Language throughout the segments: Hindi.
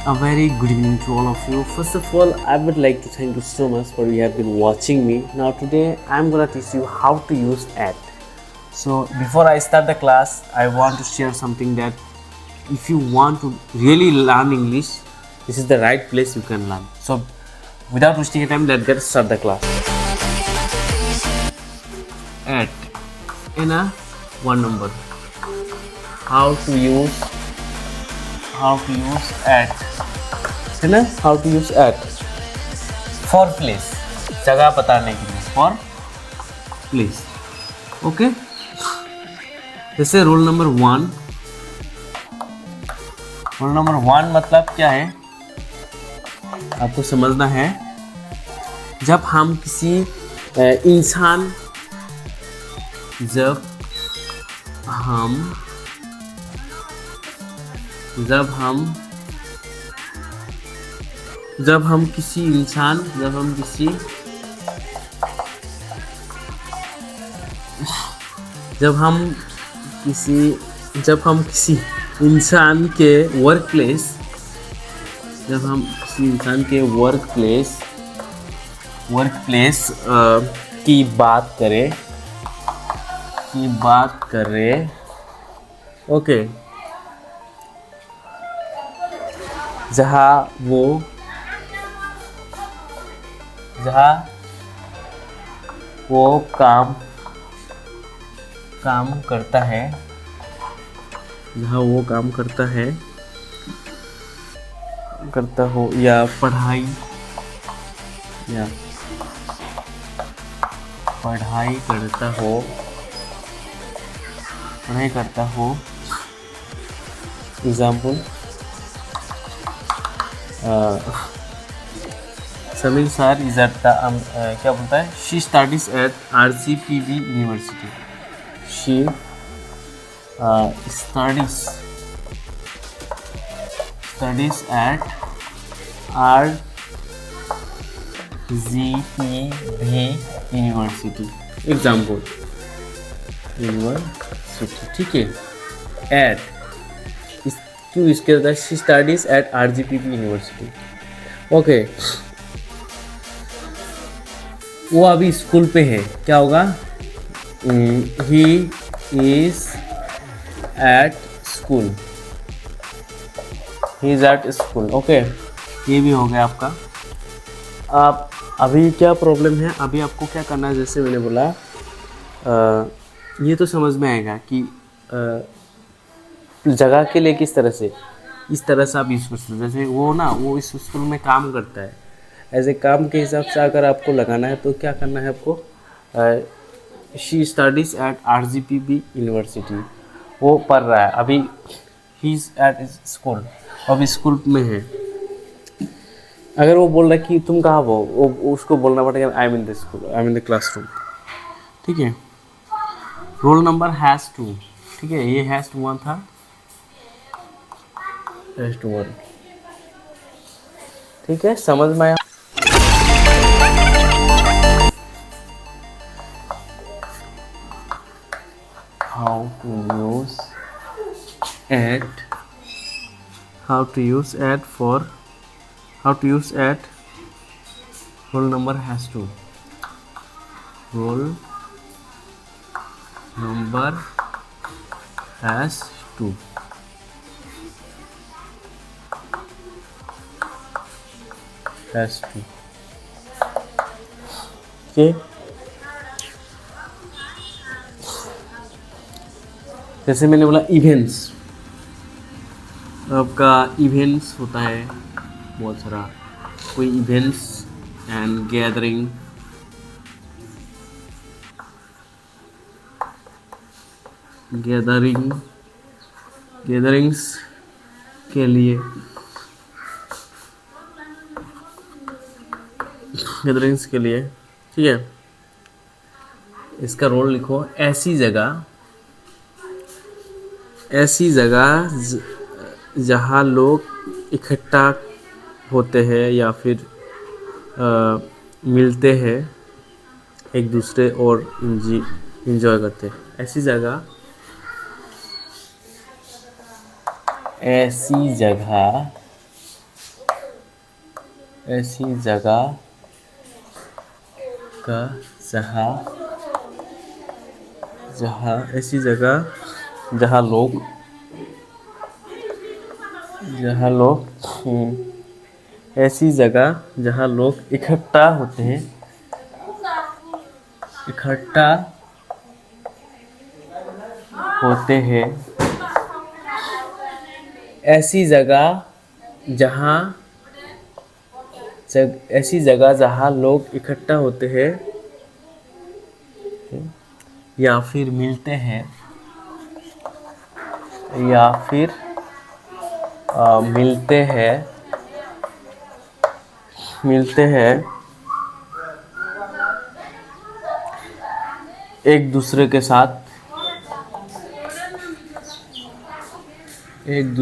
A very good evening to all of you. First of all, I would like to thank you so much for you have been watching me. Now today I'm gonna teach you how to use at. So before I start the class, I want to share something that if you want to really learn English, this is the right place you can learn. So without wasting time, let's get start the class. At in a one number. How to use at है ना, how to use at for place, जगह बताने के लिए, फॉर प्लेस. ओके, जैसे रोल नंबर वन मतलब क्या है आपको समझना है. जब हम किसी इंसान जब हम किसी इंसान के वर्क प्लेस की बात करें. ओके, जहाँ वो काम करता हो या पढ़ाई करता हो. Example, Sameer sir is at the क्या बोलता है, she studies at RGPV university. She studies at RGPV university. Example, university. ठीक है, एट क्यों इसके होता है, she studies at RGPV university. Okay, वो अभी स्कूल पे है, क्या होगा, he is at school. Okay, ये भी हो गया आपका. आप अभी क्या प्रॉब्लम है, अभी आपको क्या करना है, जैसे मैंने बोला ये तो समझ में आएगा कि जगह के लिए किस तरह से, इस तरह से आप यूज़ कर सकते. जैसे वो इस स्कूल में काम करता है, ऐसे काम के हिसाब से अगर आपको लगाना है तो क्या करना है आपको, she studies at RGPV university. वो पढ़ रहा है अभी, ही इज़ एट स्कूल, अभी स्कूल में है. अगर वो बोल रहा है कि तुम कहाँ हो, वो उसको बोलना पड़ेगा I am in the school, I am in the classroom. ठीक है, रोल नंबर हैज़ टू. ठीक है, ये हैज़ टू वन था, हैज़ टू वन. ठीक है, समझ में आया. How to use at roll number has to. Roll number has to. Okay. जैसे मैंने बोला इवेंट्स, आपका इवेंट्स होता है बहुत सारा, कोई इवेंट्स एंड गैदरिंग्स के लिए. ठीक है, इसका रोल लिखो, ऐसी जगह जहाँ लोग इकट्ठा होते हैं या फिर मिलते हैं एक दूसरे और इंजॉय करते हैं. ऐसी जगह ऐसी जगह का जहाँ जहाँ ऐसी जगह जहाँ लोग ऐसी जगह जहाँ लोग इकट्ठा होते हैं ऐसी जगह जहाँ ऐसी जगह जहाँ लोग इकट्ठा होते हैं या फिर मिलते हैं या फिर मिलते हैं एक दूसरे के साथ एक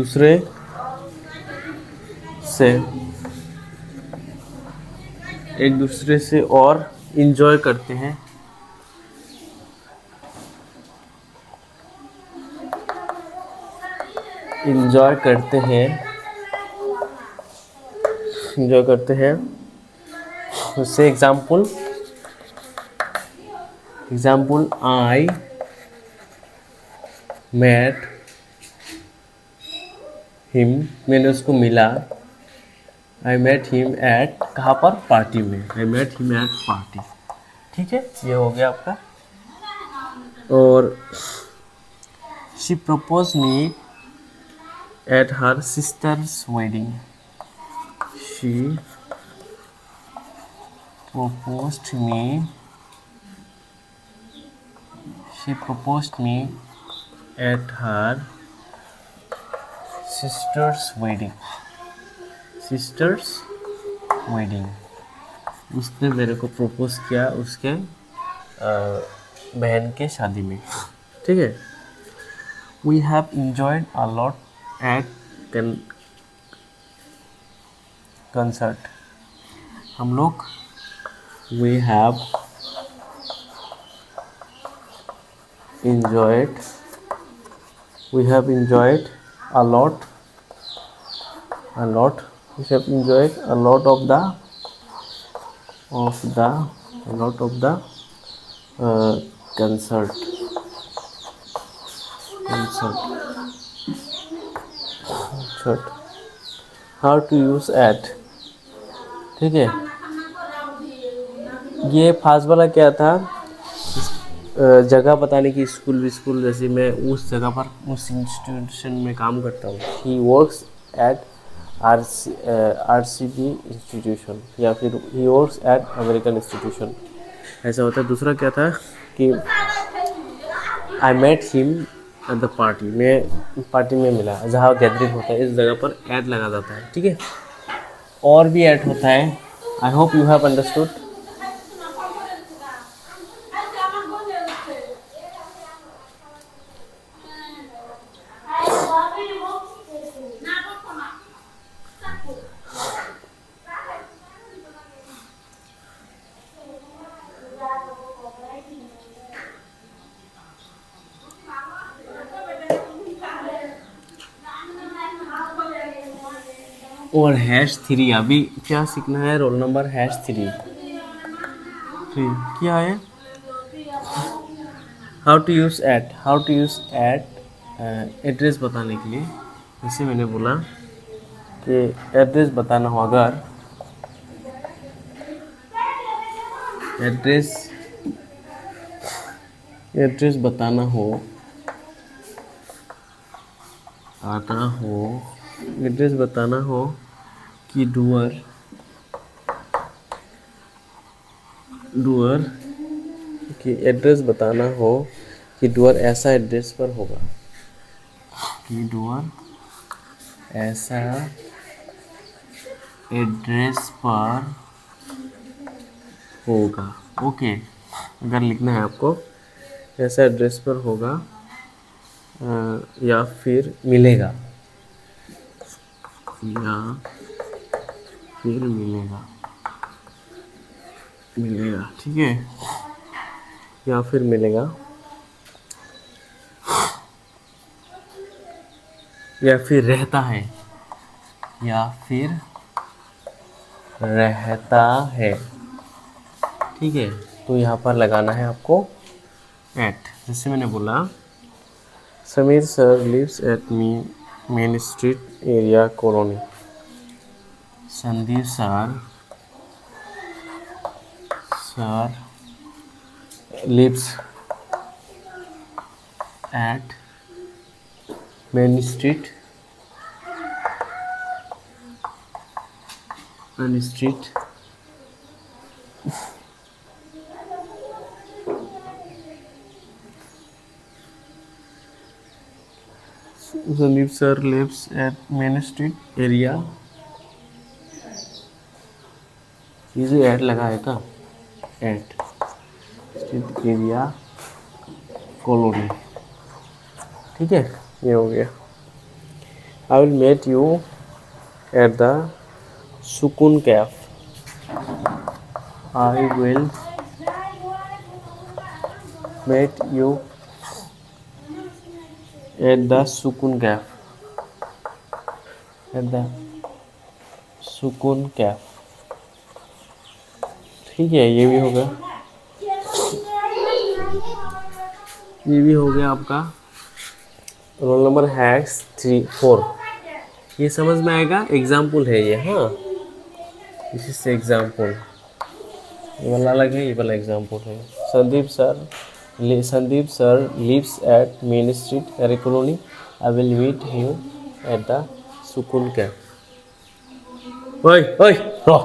दूसरे से और इंजॉय करते हैं इंजॉय करते हैं उससे एग्जाम्पल आई मेट हिम, मैंने उसको मिला। आई मेट हिम एट, कहाँ पर? पार्टी में। I met him at party. ठीक है, ये हो गया आपका। और she propose me at her sister's wedding. She proposed me at her sister's wedding। उसने मेरे को प्रपोज किया उसके बहन के शादी में। ठीक है। We have enjoyed a lot at concert। हम लोग we have enjoyed a lot we have enjoyed a lot of the concert। how to use at। ठीक है, ये फास्ट वाला क्या था? जगह बताने की, स्कूल जैसे मैं उस जगह पर उस इंस्टीट्यूशन में काम करता हूँ। He works at RCB institution, या फिर he works at American institution, ऐसा होता है। दूसरा क्या था कि I met him at the party, मैं पार्टी में मिला, जहाँ गैदरिंग होता है इस जगह पर ऐड लगा जाता है। ठीक है, और भी ऐड होता है। I hope you have understood. और #3 अभी क्या सीखना है? रोल नंबर #3 क्या है? How to use at address बताने के लिए। जैसे मैंने बोला कि एड्रेस बताना हो, अगर एड्रेस बताना हो कि डूअर कि एड्रेस बताना हो कि डूअर ऐसा एड्रेस पर होगा, कि डूअर ऐसा एड्रेस पर होगा। ओके, अगर लिखना है आपको ऐसा एड्रेस पर होगा या फिर मिलेगा, ठीक है, या फिर मिलेगा, या फिर रहता है, या फिर रहता है, ठीक है। तो यहाँ पर लगाना है आपको एट। जैसे मैंने बोला Sameer sir lives at main street area colony. Sandeep sir lives at main street Sandeep sir lives at main street area. ये जो एट लगा है का एट स्ट्रीट एरिया कॉलोनी, ठीक है। ये हो गया। I will met you at the Sukoon cafe. I will met you at the Sukoon cafe. Eight the Sukoon cafe, ठीक है। ये भी हो गया, ये भी हो गया आपका। रोल नंबर है 4। ये समझ में आएगा, एग्जाम्पल है ये। हाँ, इसी से एग्जाम्पल, ये वाला अलग है, ये वाला एग्जाम्पल है। Sandeep sir lives at main street area colony. I will meet him at the Sukoon cafe. ओए ओए रो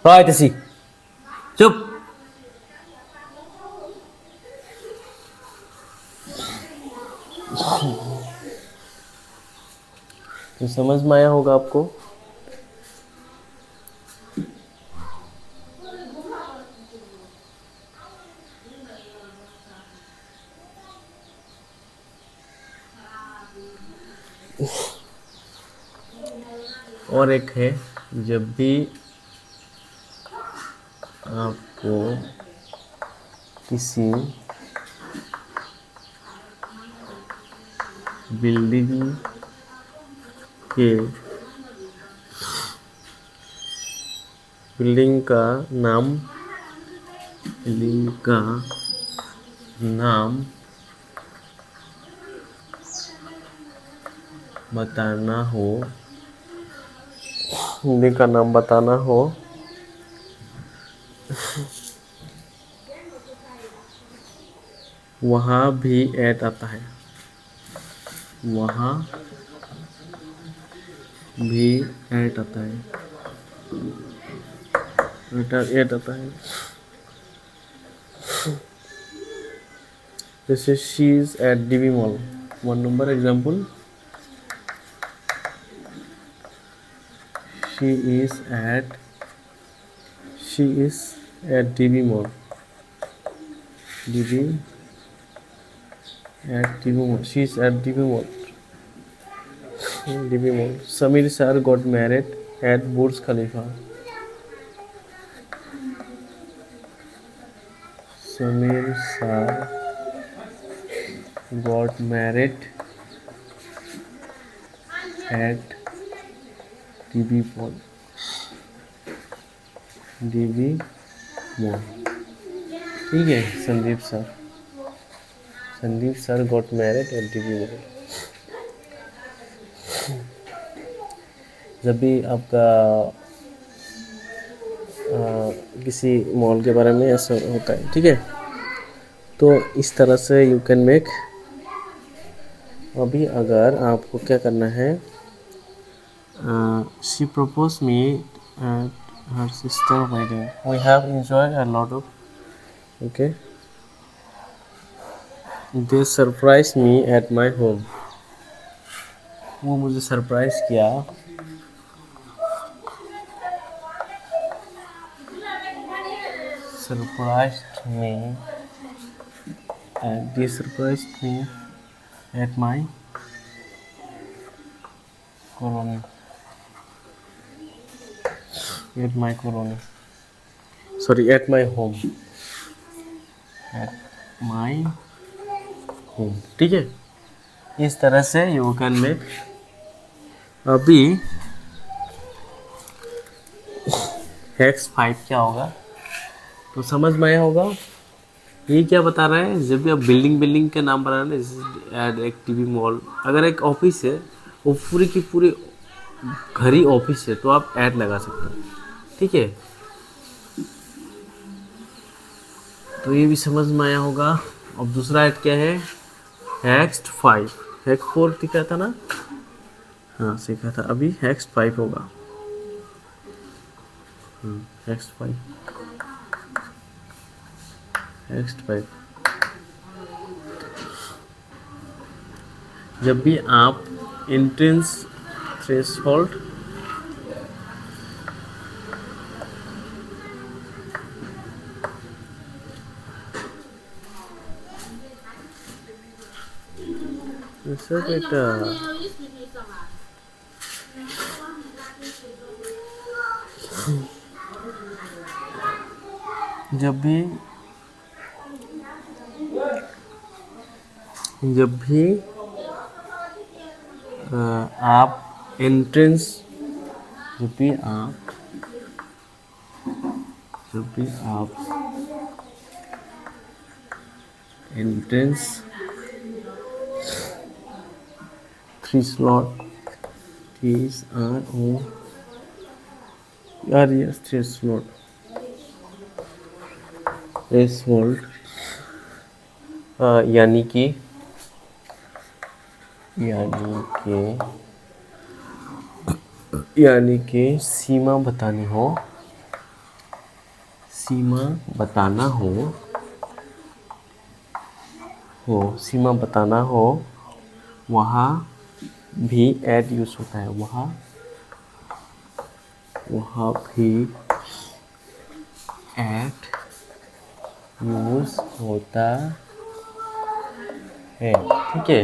रो ऐसी चुप। तो समझ में आया होगा आपको। और एक है, जब भी आपको किसी बिल्डिंग का नाम बताना हो, बिल्डिंग का नाम बताना हो, वहाँ भी ऐड आता है। वहाँ भी ऐड आता है, ऐड आता है। जैसे she is at DV mall, 1 number example. She is at DV mall. She is at DB Mall. DB Mall. Samir sir got married at Burj Khalifa. Samir sir got married at DB Mall. DB Mall. ठीक है। Sandeep sir got married eight dB mall. जब भी आपका किसी मॉल के बारे में ऐसा होता है, ठीक है, तो इस तरह से यू कैन मेक। अभी अगर आपको क्या करना है, she propose me her sister wedding, we have enjoyed a lot of, okay. They surprise me at my home, वो मुझे सरप्राइज किया, surprised me at my colony. Sorry, at my home. ठीक है। इस तरह से यू कैन मेक। अभी x5 क्या होगा, तो समझ में आया होगा। ये क्या बता रहा है, जब भी आप बिल्डिंग के नाम बना रहे हैं, एड एक टीवी मॉल, अगर एक ऑफिस है वो पूरी की पूरी घर ही ऑफिस है तो आप ऐड लगा सकते हो, ठीक है। तो ये भी समझ में आया होगा। अब दूसरा ऐड क्या है, x5, x4 दिखा था ना, हाँ सीखा था, अभी x5 होगा। x5 x5 जब भी आप एंट्रेंस थ्रेशोल्ड सर बेटा, जब भी आप एंट्रेंस, जब भी आप एंट्रेंस थ्रेशोल्ड, थ्रेशोल्ड यानी कि सीमा बतानी हो, सीमा बताना हो, वहाँ भी ऐड यूज होता है, वहाँ भी ऐड यूज होता है, ठीक है।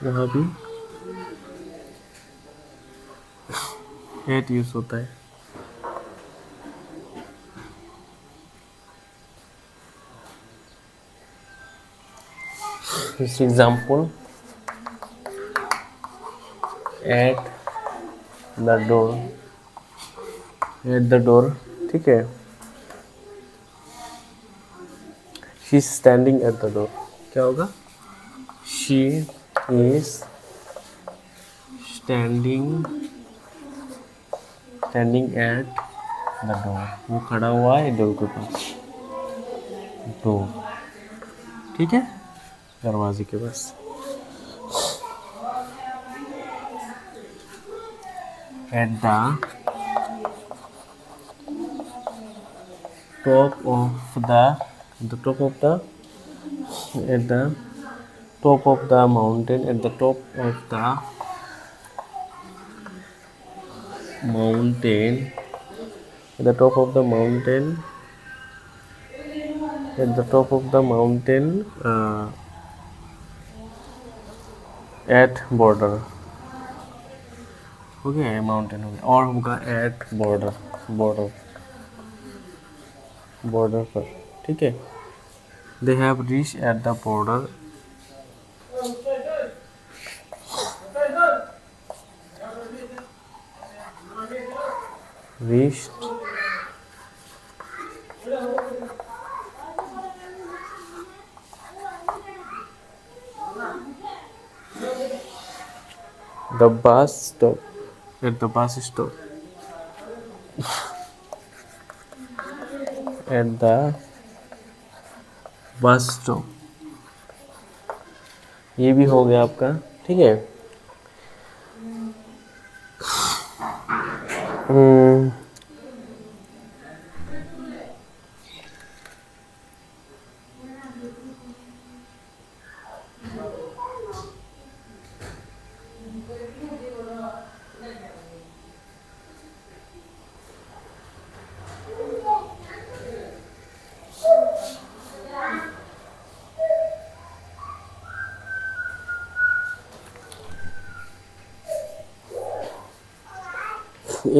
वहाँ भी ऐड यूज होता है। This example, at the door, ठीक है। She is standing at the door, क्या होगा, she is standing at the door, वो खड़ा हुआ है डोर के पास, डोर, ठीक है, दरवाजे के पास। At the top of the mountain, at the top of the mountain, at the top of the mountain, at border, हो गया, माउंटेन हो गया, और होगा एट बॉर्डर पर, ठीक है। They have reach at the border, reached the bus stop, at the bus stop, at the bus stop, ये भी हो गया आपका, ठीक है।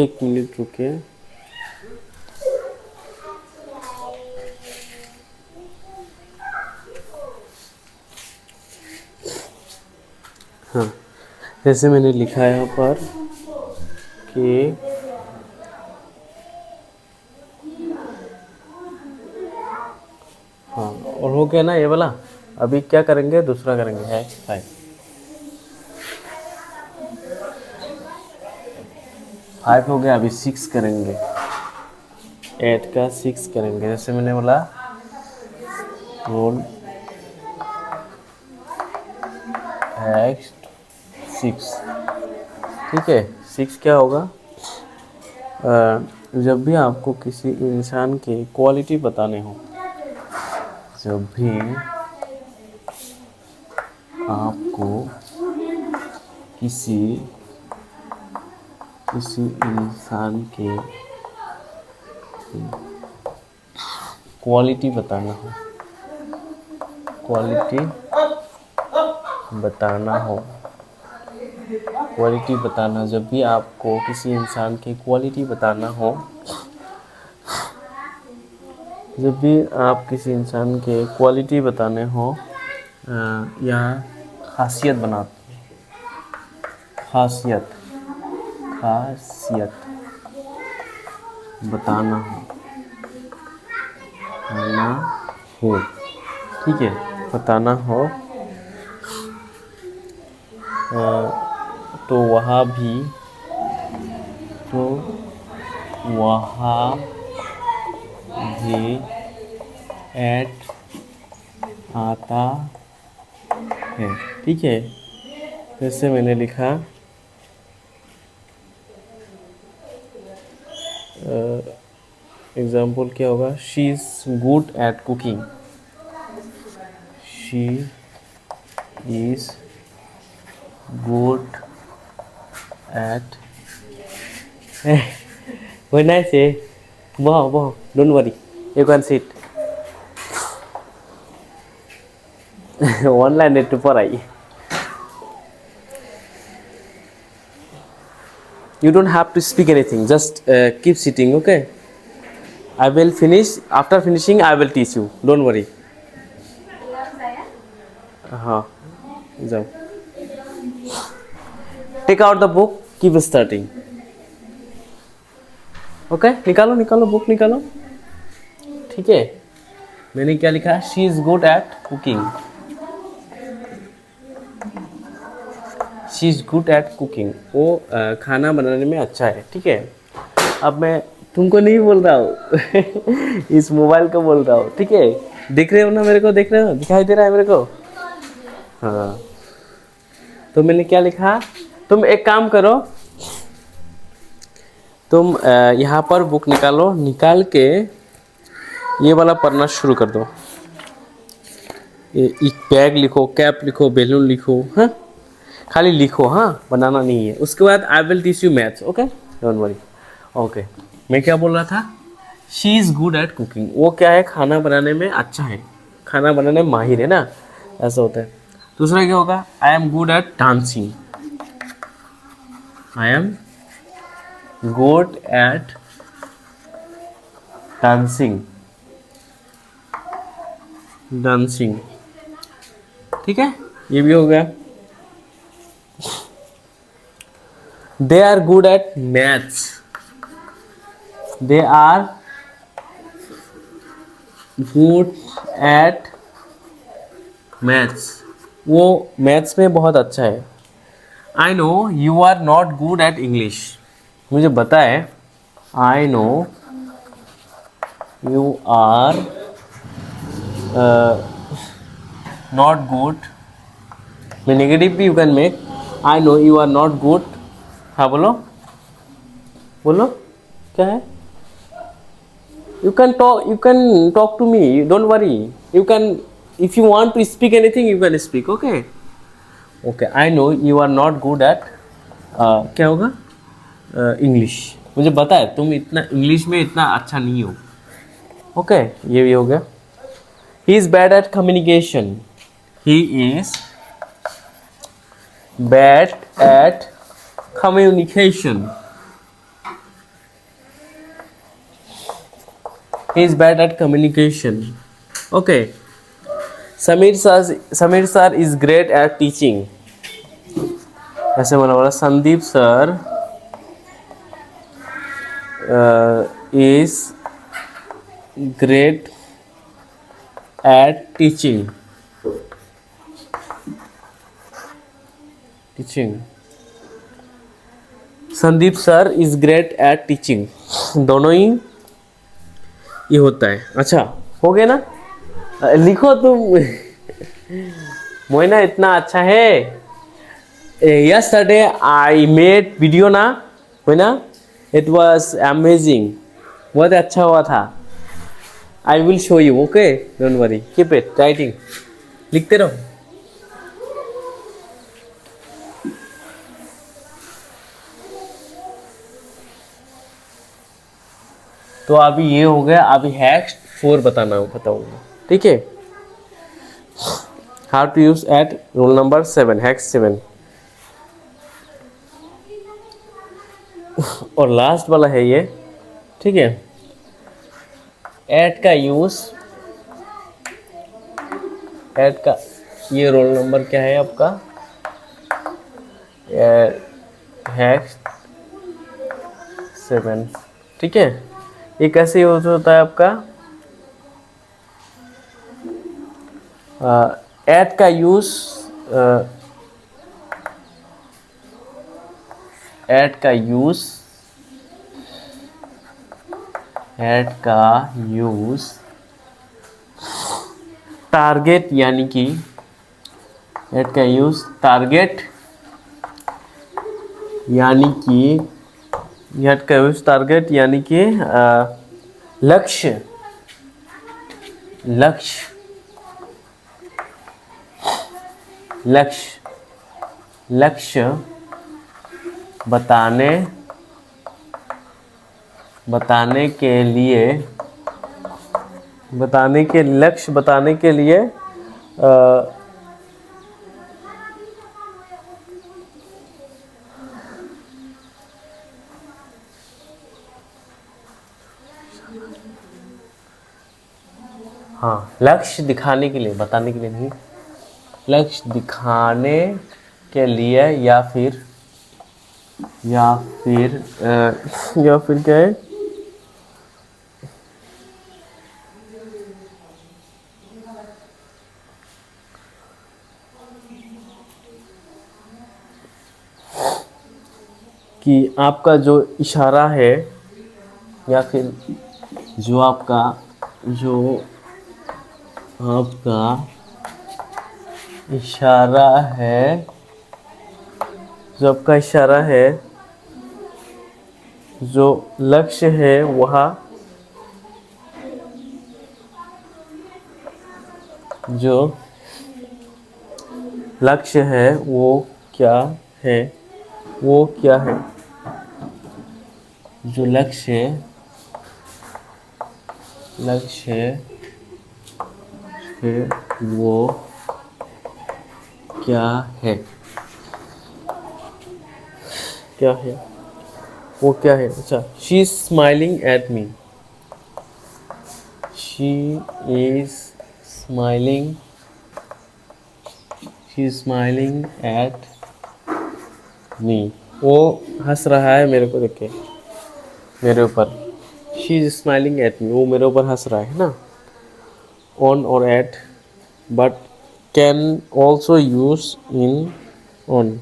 एक मिनट रुके, हाँ, जैसे मैंने लिखा है यहाँ पर कि हो गया ना ये वाला। अभी क्या करेंगे, दूसरा करेंगे है 5। 5 हो गया, अभी 6 करेंगे। 8 का 6 करेंगे। जैसे मैंने बोला रोल नेक्स्ट 6, ठीक है। 6 क्या होगा, जब भी आपको किसी इंसान की क्वालिटी बताने हो, जब भी आपको किसी इंसान के क्वालिटी बताना हो, क्वालिटी बताना, जब भी आपको किसी इंसान की क्वालिटी बताना हो, जब भी आप किसी इंसान के क्वालिटी बताने हो या खासियत बनाते, खासियत बताना हो, ठीक है, बताना हो, तो वहाँ भी एट आता है, ठीक है। जैसे मैंने लिखा एग्जाम्पल क्या होगा, she is good at cooking, she is good eight very nice, eh? Wow, don't worry, you can sit. Online net पर आई। You don't have to speak anything, just keep sitting, okay? I will finish, after finishing I will teach you, don't worry. हाँ, जाओ। Take out the book, keep starting. Okay, निकालो बुक निकालो, ठीक है। मैंने क्या लिखा, she is good at cooking, she is good at cooking, वो खाना बनाने में अच्छा है, ठीक है। अब मैं तुमको नहीं बोल रहा हूँ इस मोबाइल को बोल रहा हूँ, ठीक है। दिख रहे हो ना मेरे को, देख रहे हो, दिखाई दे रहा है मेरे को, हाँ। तो मैंने क्या लिखा, तुम एक काम करो, तुम यहाँ पर बुक निकालो, निकाल के ये वाला पढ़ना शुरू कर दो। एक बैग लिखो, कैप लिखो, बैलून लिखो, हाँ, खाली लिखो, हाँ, बनाना नहीं है। उसके बाद I will teach you maths, okay, don't worry. Okay, मैं क्या बोल रहा था, she is good at cooking, वो क्या है, खाना बनाने में अच्छा है, खाना बनाने में माहिर है ना, ऐसा होता है। दूसरा क्या होगा, I am good at dancing, I am good at dancing, ठीक है, ये भी हो गया। They are good at maths, they are good at maths, वो मैथ्स में बहुत अच्छा है। I know you are not good at English, मुझे पता है, I know you are not good, में नेगेटिव भी you can make, I know you are not good, हाँ बोलो क्या है, you can talk to me, don't worry, you can, if you want to speak anything you can speak, okay, I know you are not good at क्या होगा, इंग्लिश, मुझे पता है तुम इतना इंग्लिश में इतना अच्छा नहीं हो, ओके, ये भी हो गया। he is bad at communication, he is bad at communication, he is bad at communication, okay. Samir sir is great at teaching, ऐसे बोला Sandeep sir is great at teaching. Sandeep sir is great at teaching. दोनों ही ये होता है। अच्छा हो गया ना, लिखो तुम। मोइना इतना अच्छा है। yesterday I made वीडियो ना, मोइना इट वाज अमेजिंग, बहुत अच्छा हुआ था। I will show you, okay don't worry, keep it writing, लिखते रहो। तो अभी ये हो गया, अभी हैश 4 बताऊंगा, ठीक है। How to use at roll number 7, hash 7। और लास्ट वाला है ये, ठीक है। एट का यूज, एट का ये रोल नंबर क्या है आपका, हैश 7, ठीक है। ये कैसे यूज होता है आपका, एट का यूज, एट का यूज, एट का यूज टारगेट, यानी कि एट का यूज टारगेट, यानी कि एट का यूज टारगेट यानी कि लक्ष्य, लक्ष्य, लक्ष्य, लक्ष्य बताने के लिए, बताने के लक्ष्य बताने के लिए हाँ, लक्ष्य दिखाने के लिए, बताने के लिए नहीं, लक्ष्य दिखाने के लिए, या फिर क्या है, कि आपका जो इशारा है, या फिर जो आपका इशारा है, जो आपका इशारा है, जो लक्ष्य है, वह जो लक्ष्य है वो क्या है, वो क्या है, जो लक्ष्य है वो क्या है, क्या है, वो क्या है। अच्छा, she is smiling at me, she is smiling, she is smiling at me, वो हंस रहा है मेरे को देख के, मेरे ऊपर। She is smiling at me, वो मेरे ऊपर हंस रहा है ना। ऑन और at, but can also use in on.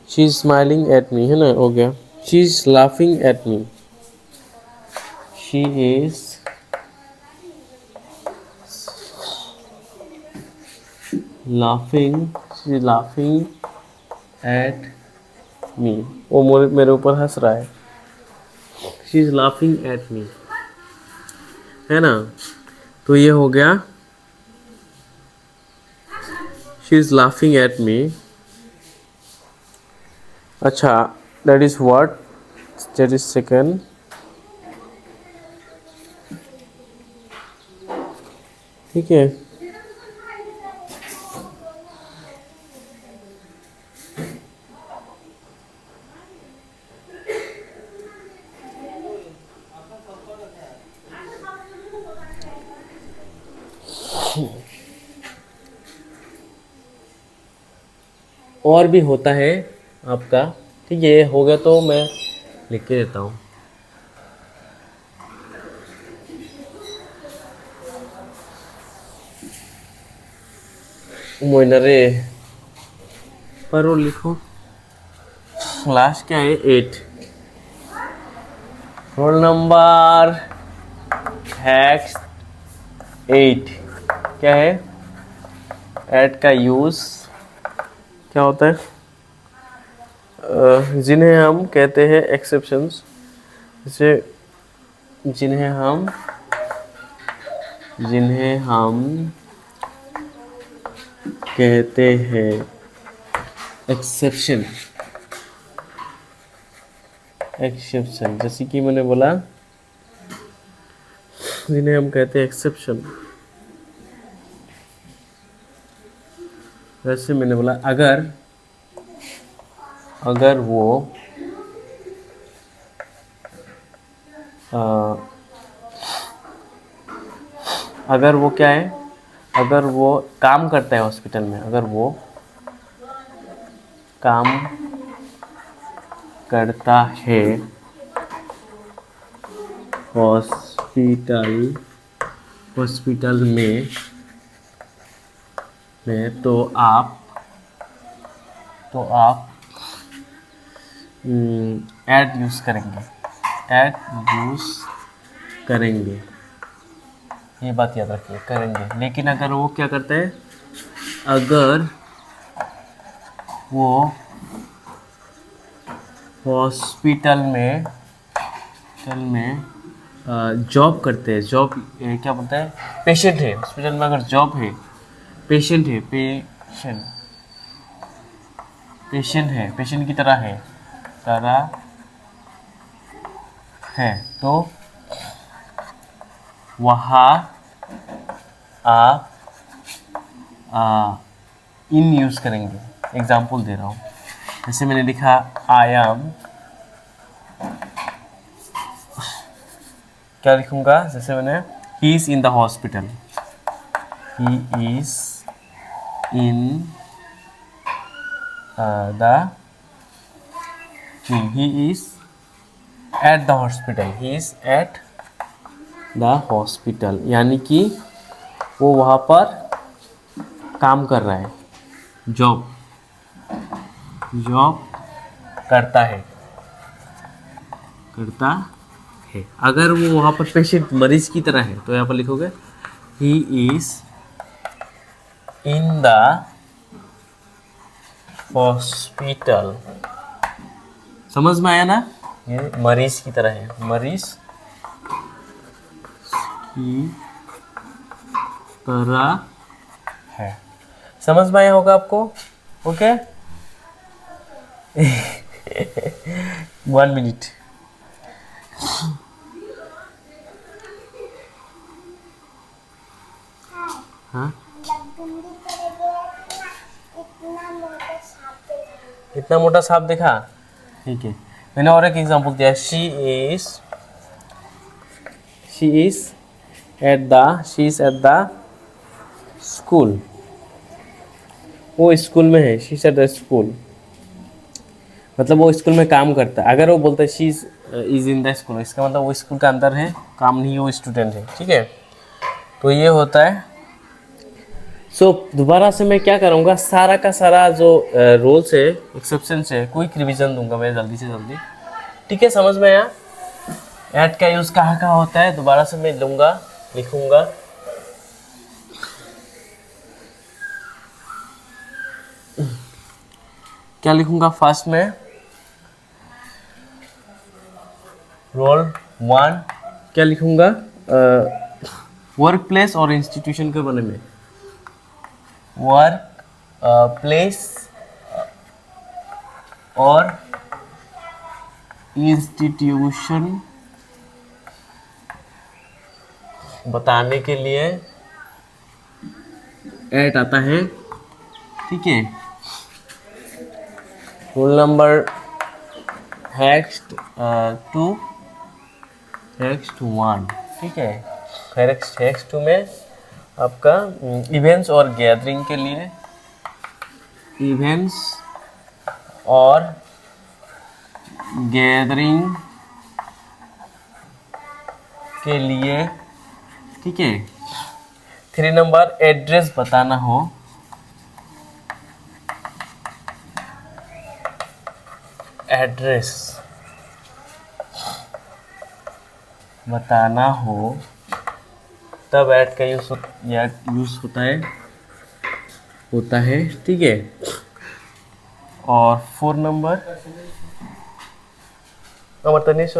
She is smiling at me है ना, हो गया। She is laughing at me, she is laughing, she is laughing at me, वो मेरे ऊपर हंस रहा है। She is laughing at me, है ना। तो ये हो गया, she is laughing at me. अच्छा, that is what, that is second. ठीक है, और भी होता है आपका, ठीक है। ये हो गया तो मैं लिख के देता हूँ। मोइनरे पर वो लिखो, लास्ट क्या है 8। रोल नंबर हैक्स 8 क्या है? ऐड का यूज क्या होता है? जिन्हें हम कहते हैं एक्सेप्शंस, जैसे जिन्हें हम कहते हैं एक्सेप्शन, जैसे कि मैंने बोला जिन्हें हम कहते हैं एक्सेप्शन, वैसे मैंने बोला अगर वो क्या है, अगर वो काम करता है हॉस्पिटल में, अगर वो काम करता है हॉस्पिटल में तो आप ऐड यूज करेंगे, ये बात याद रखिए, करेंगे। लेकिन अगर वो क्या करता है, अगर वो हॉस्पिटल में जॉब करते हैं, जॉब क्या बोलता है, पेशेंट है हॉस्पिटल में, अगर जॉब है, पेशेंट की तरह है तो वहाँ आप इन यूज़ करेंगे। एग्जाम्पल दे रहा हूँ, जैसे मैंने लिखा आई एम, क्या लिखूँगा, जैसे मैंने he is in the hospital, he is in he is at the hospital, he is at the hospital, यानी कि वो वहाँ पर काम कर रहा है, जॉब करता है। अगर वो वहाँ पर पेशेंट मरीज की तरह है तो यहाँ पर लिखोगे he is in the hospital. समझ में आया ना? ये मरीज की तरह है, मरीज की तरह है। समझ में आया होगा आपको? Okay, 1 minute. हाँ, इतना मोटा सांप देखा? ठीक है, मैंने और एक एग्जांपल दिया, she is at the school. वो स्कूल में है, she is at the school, मतलब वो स्कूल में काम करता है। अगर वो बोलता है she is in the school, इसका मतलब वो स्कूल के अंदर है, काम नहीं, वो स्टूडेंट है। ठीक है, तो ये होता है। सो दोबारा से मैं क्या करूँगा, सारा का सारा जो रूल्स है, एक्सेप्शन है, क्विक रिवीजन दूंगा मैं जल्दी से जल्दी। ठीक है, समझ में आया? ऐड का यूज़ कहाँ होता है, दोबारा से मैं लिखूंगा। क्या लिखूंगा फर्स्ट में? रोल 1 क्या लिखूंगा? वर्क प्लेस और इंस्टीट्यूशन के बारे में। वर्क प्लेस और इंस्टीट्यूशन बताने के लिए ऐड आता है। ठीक है, रोल नंबर नेक्स्ट 1। ठीक है, नेक्स्ट 2 में आपका इवेंट्स और गैदरिंग के लिए, इवेंट्स और गैदरिंग के लिए। ठीक है, 3 नंबर एड्रेस बताना हो, एड्रेस बताना हो तब ऐट का यूज होता है, ठीक है। और 4 नंबर तनिष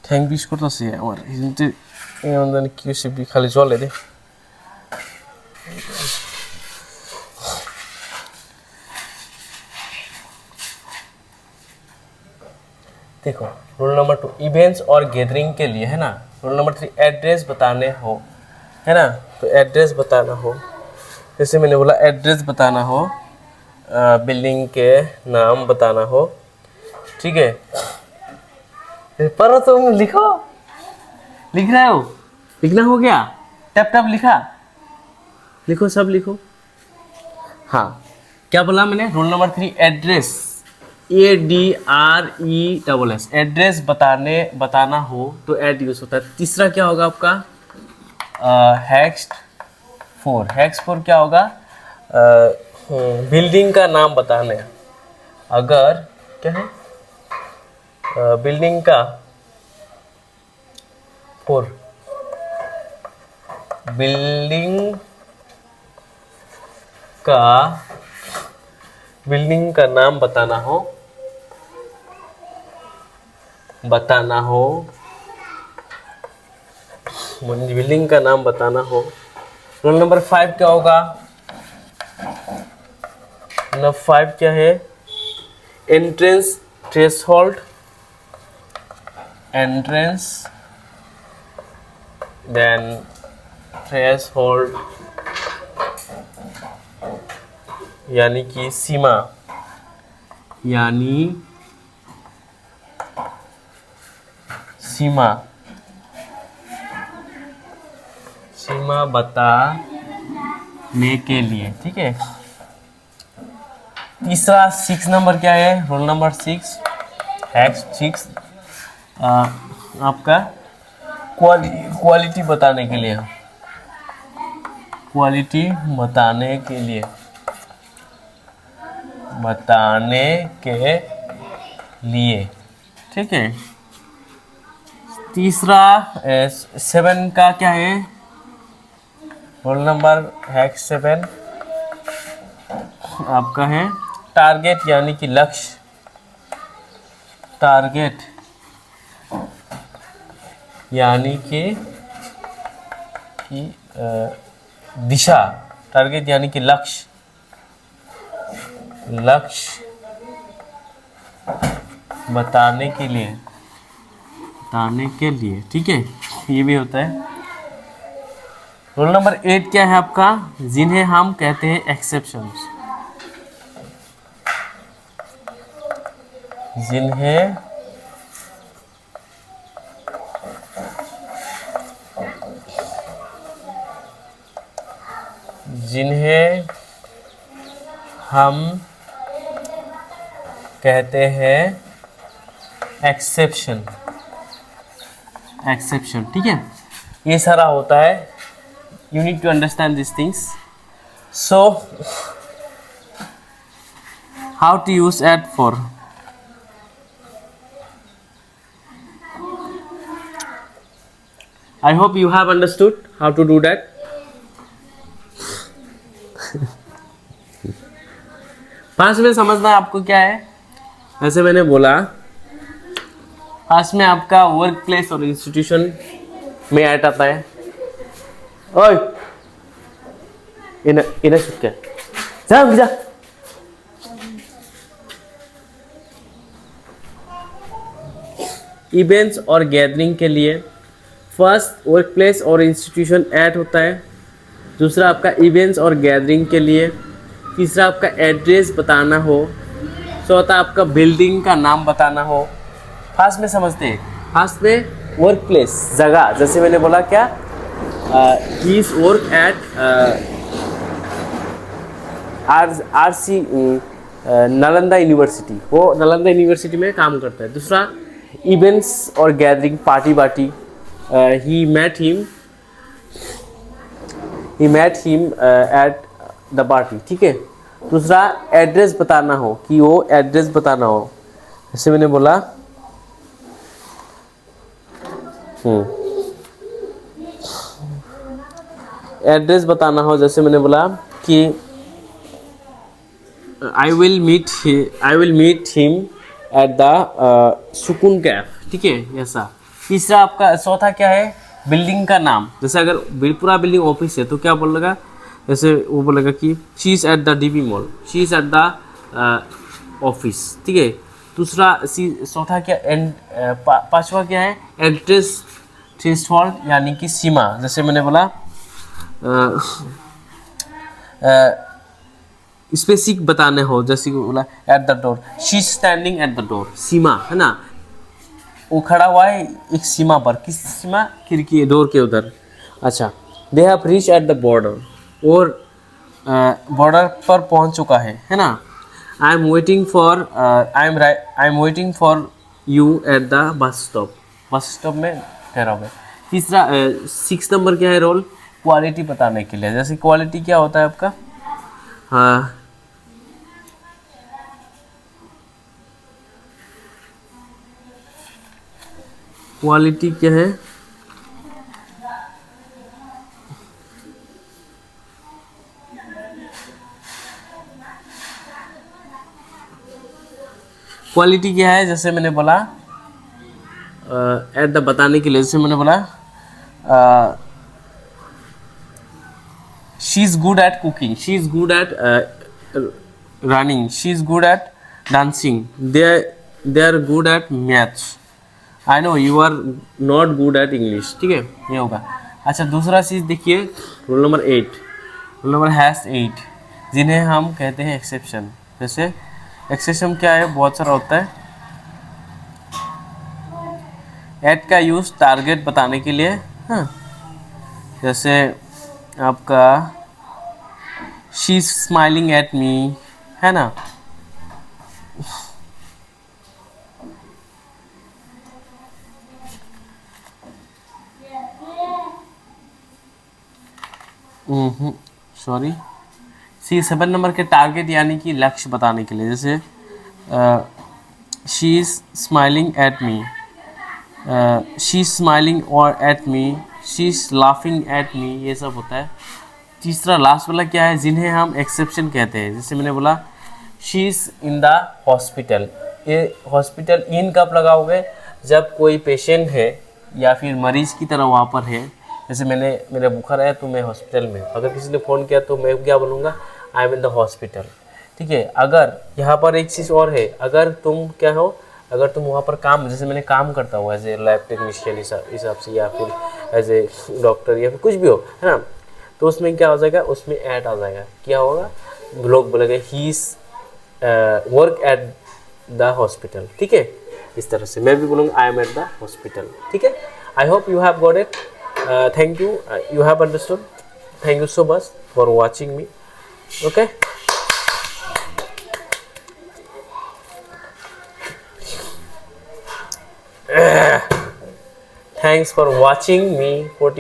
ঠ্যাং বিষ করতেছি আমার কিন্তু কি খালি চলে রে। देखो रूल नंबर 2 इवेंट्स और गैदरिंग के लिए है ना। रूल नंबर 3 एड्रेस बताने हो, है ना। तो एड्रेस बताना हो, जैसे मैंने बोला एड्रेस बताना हो, बिल्डिंग के नाम बताना हो, ठीक है। पर तुम लिखो, लिख रहे हो, लिखना हो गया, टप टप लिखा, लिखो सब लिखो। हाँ क्या बोला मैंने, rule number 3 address ADRESS address बताना हो तो ऐड यूज होता है। तीसरा क्या होगा आपका हेक्स 4 क्या होगा, बिल्डिंग का नाम बताने। अगर क्या है बिल्डिंग का 4 बिल्डिंग का नाम बताना हो बिल्डिंग का नाम बताना हो। रूल नंबर 5 क्या होगा, नंबर 5 क्या है, entrance threshold, entrance then threshold यानी कि सीमा, सीमा बताने के लिए, ठीक है। तीसरा 6 नंबर क्या है, रोल नंबर 6 आपका क्वालिटी बताने के लिए, ठीक है। तीसरा 7 का क्या है, रोल नंबर 7 आपका है टारगेट यानी कि लक्ष्य, यानी कि दिशा, टारगेट यानी कि लक्ष्य बताने के लिए, ठीक है। ये भी होता है। रोल नंबर 8 क्या है आपका, जिन्हें हम कहते हैं एक्सेप्शंस, जिन्हें हम कहते हैं एक्सेप्शन, ठीक है। ये सारा होता है, you need to understand these things. So how to use add for, I hope you have understood how to do that. पास में समझना आपको क्या है, ऐसे मैंने बोला पास में आपका वर्क प्लेस और इंस्टीट्यूशन में ऐड आता है। ओए इन्हें सुट के जा इवेंट्स और गैदरिंग के लिए फर्स्ट वर्क प्लेस और इंस्टीट्यूशन ऐड होता है, दूसरा आपका इवेंट्स और गैदरिंग के लिए, तीसरा आपका एड्रेस बताना हो, चौथा आपका बिल्डिंग का नाम बताना हो। फास्ट में समझते हैं, फास्ट में वर्क प्लेस जगह, जैसे मैंने बोला क्या he is work at RC Nalanda university, वो नालंदा यूनिवर्सिटी में काम करता है। दूसरा इवेंट्स और gathering party he met him at the party, ठीक है। दूसरा एड्रेस बताना हो, कि वो एड्रेस बताना हो, जैसे मैंने बोला एड्रेस बताना हो, जैसे मैंने बोला कि I will meet him at the Sukoon cafe, ठीक है, ऐसा। तीसरा आपका चौथा क्या है, बिल्डिंग का नाम। जैसे अगर पूरा बिल्डिंग ऑफिस है तो क्या बोलेगा, जैसे वो बोलेगा कि she is at the dB mall, she is at the office, ठीक है। दूसरा चौथा क्या पांचवा क्या है, एड्रेस थ्रेशोल्ड यानी कि सीमा। जैसे मैंने बोला स्पेसिफिक बताने हो, जैसे बोला at the door, she is standing at the door, Seema है ना, वो खड़ा हुआ है एक सीमा पर। किस सीमा, खिड़की डोर के उधर। अच्छा, they have reach at the border, और बॉर्डर पर पहुंच चुका है ना। I am waiting for you at the bus stop, bus stop में ठहरा हुआ है। तीसरा 6 नंबर क्या है रोल, क्वालिटी बताने के लिए। जैसे क्वालिटी क्या होता है आपका, हाँ क्वालिटी क्या है, क्वालिटी क्या है, जैसे मैंने बोला एट द बताने के लिए, जैसे मैंने बोला she is good at cooking, she is good at running, she is good at dancing, they are good at maths, I know you are not good at English, ठीक है, ये होगा। अच्छा, दूसरा चीज़ देखिए, roll number 8, roll number has 8, जिन्हें हम कहते हैं एक्सेप्शन। जैसे एक्सेप्शन क्या है, बहुत सारा होता है। एट का यूज़ टारगेट बताने के लिए, हाँ, जैसे आपका she is smiling at me, है ना। सॉरी, सी 7 नंबर के टारगेट यानी कि लक्ष्य बताने के लिए, जैसे she is smiling at me, she is smiling और at me, she is laughing at me, ये सब होता है। तीसरा लास्ट वाला क्या है, जिन्हें हम एक्सेप्शन कहते हैं। जैसे मैंने बोला she is in the hospital, ये हॉस्पिटल इन कब लगाओगे, जब कोई पेशेंट है या फिर मरीज़ की तरह वहाँ पर है। जैसे मेरा बुखार है तो मैं हॉस्पिटल में, अगर किसी ने फ़ोन किया तो मैं क्या बोलूँगा, I am in the hospital, ठीक है। अगर यहाँ पर एक चीज़ और है, अगर तुम क्या हो, अगर तुम वहाँ पर काम, जैसे मैंने काम करता हूँ एज ए लैब टेक्नीशियन हिसाब से, या फिर एज ए डॉक्टर, या फिर कुछ भी हो, है ना, तो उसमें क्या हो जाएगा, उसमें ऐड आ जाएगा, क्या होगा, लोग बोलेंगे he is work at the hospital, ठीक है। इस तरह से मैं भी बोलूँगा I am at the hospital, ठीक है। I hope you have got it, thank you, you have understood, thank you so much for watching me, okay. Thanks for watching me.